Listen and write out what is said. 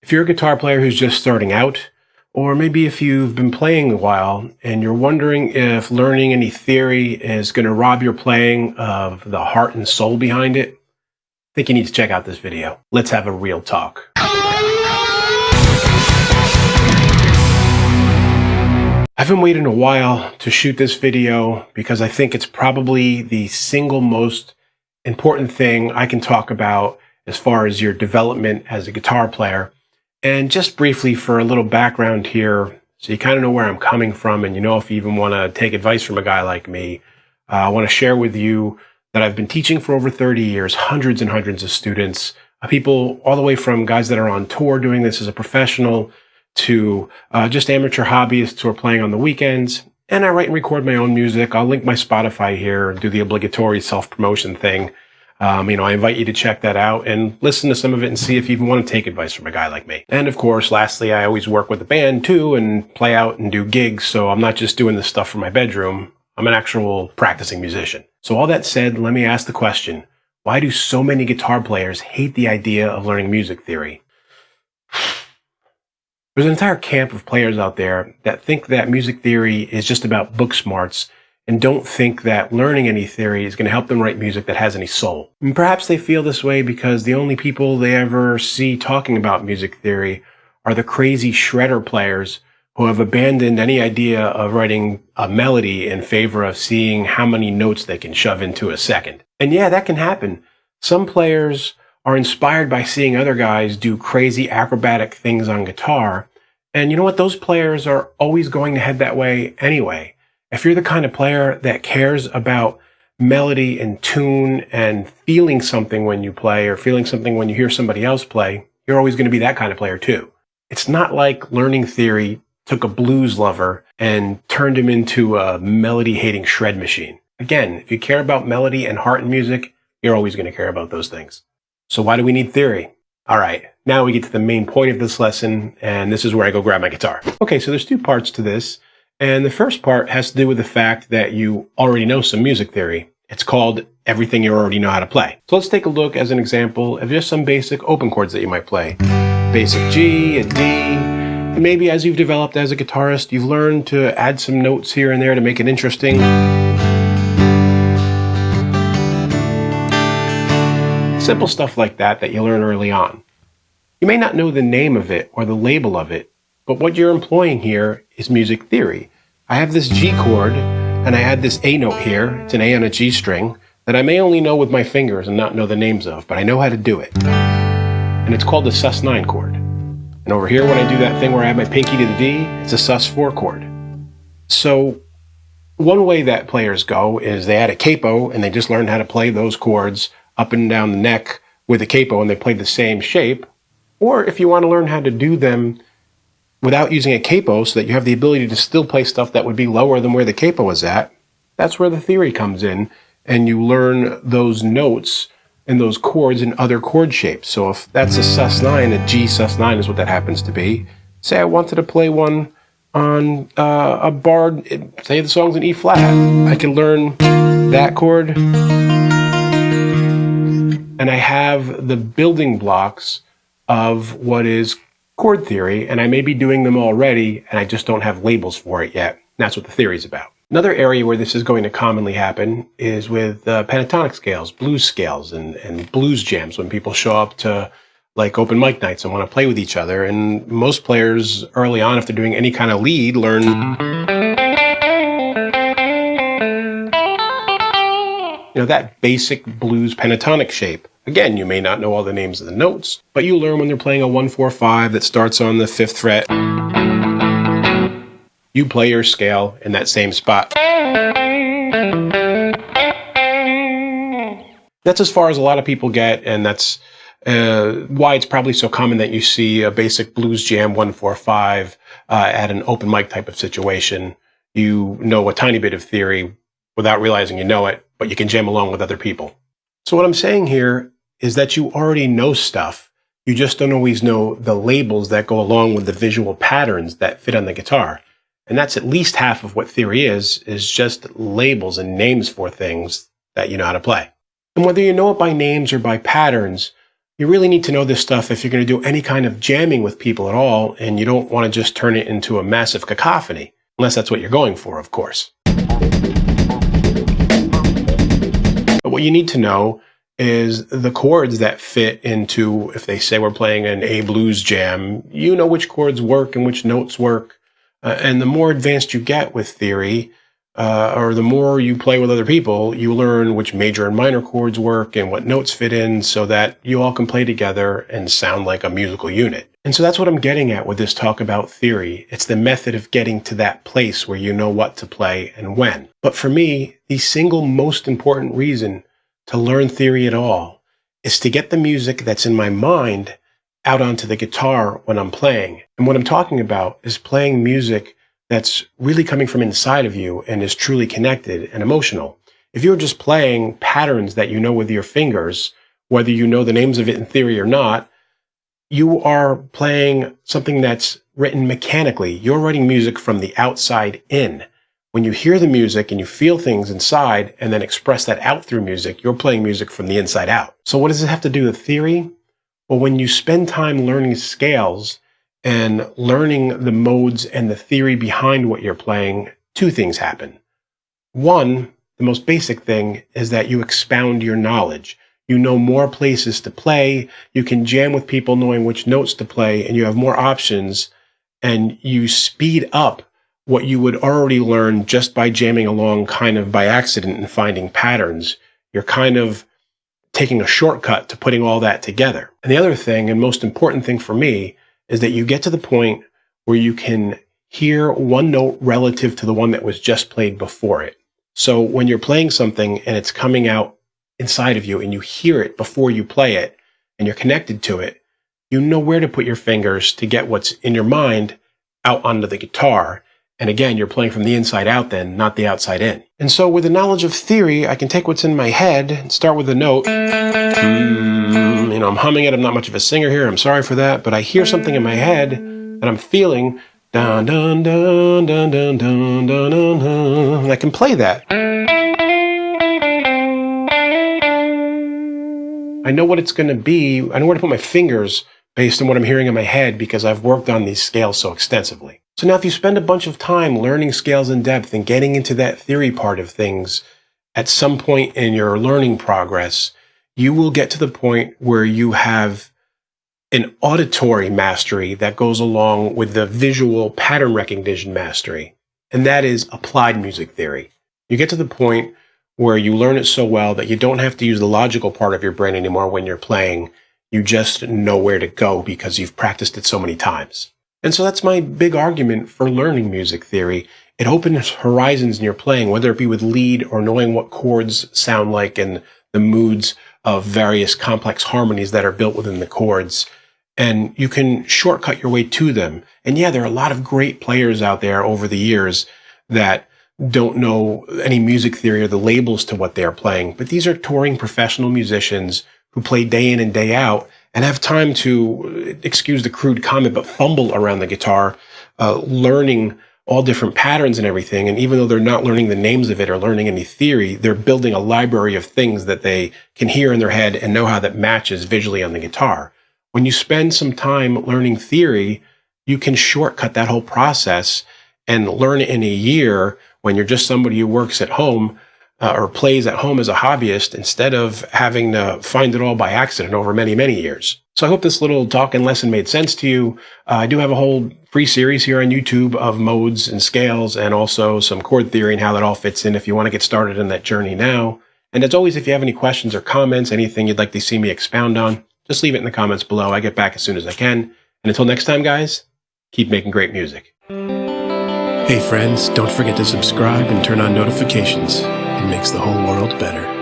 If you're a guitar player who's just starting out, or maybe if you've been playing a while and you're wondering if learning any theory is going to rob your playing of the heart and soul behind it, I think you need to check out this video. Let's have a real talk. I've been waiting a while to shoot this video because I think it's probably the single most important thing I can talk about as far as your development as a guitar player. And just briefly for a little background here, so you kind of know where I'm coming from and you know if you even want to take advice from a guy like me, I want to share with you that I've been teaching for over 30 years, hundreds and hundreds of students, people all the way from guys that are on tour doing this as a professional to just amateur hobbyists who are playing on the weekends. And I write and record my own music. I'll link my Spotify here and do the obligatory self-promotion thing. I invite you to check that out and listen to some of it and see if you even want to take advice from a guy like me. And of course, lastly, I always work with a band too and play out and do gigs. So I'm not just doing this stuff from my bedroom. I'm an actual practicing musician. So all that said, let me ask the question, why do so many guitar players hate the idea of learning music theory? There's an entire camp of players out there that think that music theory is just about book smarts and don't think that learning any theory is going to help them write music that has any soul. And perhaps they feel this way because the only people they ever see talking about music theory are the crazy shredder players who have abandoned any idea of writing a melody in favor of seeing how many notes they can shove into a second. And yeah, that can happen. Some players are inspired by seeing other guys do crazy acrobatic things on guitar. And you know what? Those players are always going to head that way anyway. If you're the kind of player that cares about melody and tune and feeling something when you play or feeling something when you hear somebody else play, you're always going to be that kind of player too. It's not like learning theory took a blues lover and turned him into a melody-hating shred machine. Again, if you care about melody and heart in music, you're always going to care about those things. So why do we need theory? All right, now we get to the main point of this lesson, and this is where I go grab my guitar. Okay, so there's two parts to this. And the first part has to do with the fact that you already know some music theory. It's called everything you already know how to play. So let's take a look as an example of just some basic open chords that you might play. Basic G, a D, and maybe as you've developed as a guitarist, you've learned to add some notes here and there to make it interesting. Simple stuff like that you learn early on. You may not know the name of it or the label of it, but what you're employing here is music theory. I have this G chord, and I add this A note here. It's an A on a G string that I may only know with my fingers and not know the names of, but I know how to do it. And it's called the sus9 chord. And over here, when I do that thing where I add my pinky to the D, it's a sus4 chord. So one way that players go is they add a capo, and they just learn how to play those chords up and down the neck with a capo, and they play the same shape. Or if you want to learn how to do them without using a capo so that you have the ability to still play stuff that would be lower than where the capo is at, that's where the theory comes in, and you learn those notes and those chords in other chord shapes. So if that's a sus9, a G sus9 is what that happens to be. Say I wanted to play one on a bar, say the song's in E flat. I can learn that chord, and I have the building blocks of what is chord theory, and I may be doing them already, and I just don't have labels for it yet. And that's what the theory is about. Another area where this is going to commonly happen is with pentatonic scales, blues scales, and blues jams when people show up to like open mic nights and want to play with each other. And most players early on, if they're doing any kind of lead, learn that basic blues pentatonic shape. Again, you may not know all the names of the notes, but you learn when they're playing a 1-4-5 that starts on the 5th fret. You play your scale in that same spot. That's as far as a lot of people get, and that's why it's probably so common that you see a basic blues jam 1-4-5 at an open mic type of situation. You know a tiny bit of theory without realizing you know it, but you can jam along with other people. So what I'm saying here is that you already know stuff. You just don't always know the labels that go along with the visual patterns that fit on the guitar. And that's at least half of what theory is just labels and names for things that you know how to play. And whether you know it by names or by patterns, You really need to know this stuff if you're going to do any kind of jamming with people at all, and you don't want to just turn it into a massive cacophony, unless that's what you're going for, of course. But what you need to know is the chords that fit into, if they say we're playing an A blues jam, you know which chords work and which notes work. And the more advanced you get with theory, or the more you play with other people, you learn which major and minor chords work and what notes fit in so that you all can play together and sound like a musical unit. And so that's what I'm getting at with this talk about theory. It's the method of getting to that place where you know what to play and when. But for me, the single most important reason to learn theory at all is to get the music that's in my mind out onto the guitar when I'm playing. And what I'm talking about is playing music that's really coming from inside of you and is truly connected and emotional. If you're just playing patterns that you know with your fingers, whether you know the names of it in theory or not, you are playing something that's written mechanically. You're writing music from the outside in. When you hear the music and you feel things inside and then express that out through music, you're playing music from the inside out. So what does it have to do with theory? Well, when you spend time learning scales and learning the modes and the theory behind what you're playing, two things happen. One, the most basic thing, is that you expound your knowledge. You know more places to play, you can jam with people knowing which notes to play, and you have more options, and you speed up what you would already learn just by jamming along kind of by accident and finding patterns. You're kind of taking a shortcut to putting all that together. And the other thing, and most important thing for me, is that you get to the point where you can hear one note relative to the one that was just played before it. So when you're playing something and it's coming out inside of you and you hear it before you play it and you're connected to it, you know where to put your fingers to get what's in your mind out onto the guitar. And again, you're playing from the inside out then, not the outside in. And so with the knowledge of theory, I can take what's in my head and start with a note. I'm humming it. I'm not much of a singer here. I'm sorry for that. But I hear something in my head and I'm feeling dun dun dun dun dun dun dun dun dun. And I can play that. I know what it's going to be. I know where to put my fingers based on what I'm hearing in my head because I've worked on these scales so extensively. So now if you spend a bunch of time learning scales in depth and getting into that theory part of things at some point in your learning progress, you will get to the point where you have an auditory mastery that goes along with the visual pattern recognition mastery, and that is applied music theory. You get to the point where you learn it so well that you don't have to use the logical part of your brain anymore when you're playing. You just know where to go because you've practiced it so many times. And so that's my big argument for learning music theory. It opens horizons in your playing, whether it be with lead or knowing what chords sound like and the moods of various complex harmonies that are built within the chords. And you can shortcut your way to them. And yeah, there are a lot of great players out there over the years that don't know any music theory or the labels to what they are playing. But these are touring professional musicians who play day in and day out and have time to, excuse the crude comment, but fumble around the guitar, learning all different patterns and everything. And even though they're not learning the names of it or learning any theory, they're building a library of things that they can hear in their head and know how that matches visually on the guitar. When you spend some time learning theory, you can shortcut that whole process and learn it in a year when you're just somebody who works at home or plays at home as a hobbyist instead of having to find it all by accident over many, many years. So I hope this little talk and lesson made sense to you. I do have a whole free series here on YouTube of modes and scales and also some chord theory and how that all fits in if you want to get started in that journey now. And as always, if you have any questions or comments, anything you'd like to see me expound on, just leave it in the comments below. I get back as soon as I can. And until next time, guys, keep making great music. Hey friends, don't forget to subscribe and turn on notifications. It makes the whole world better.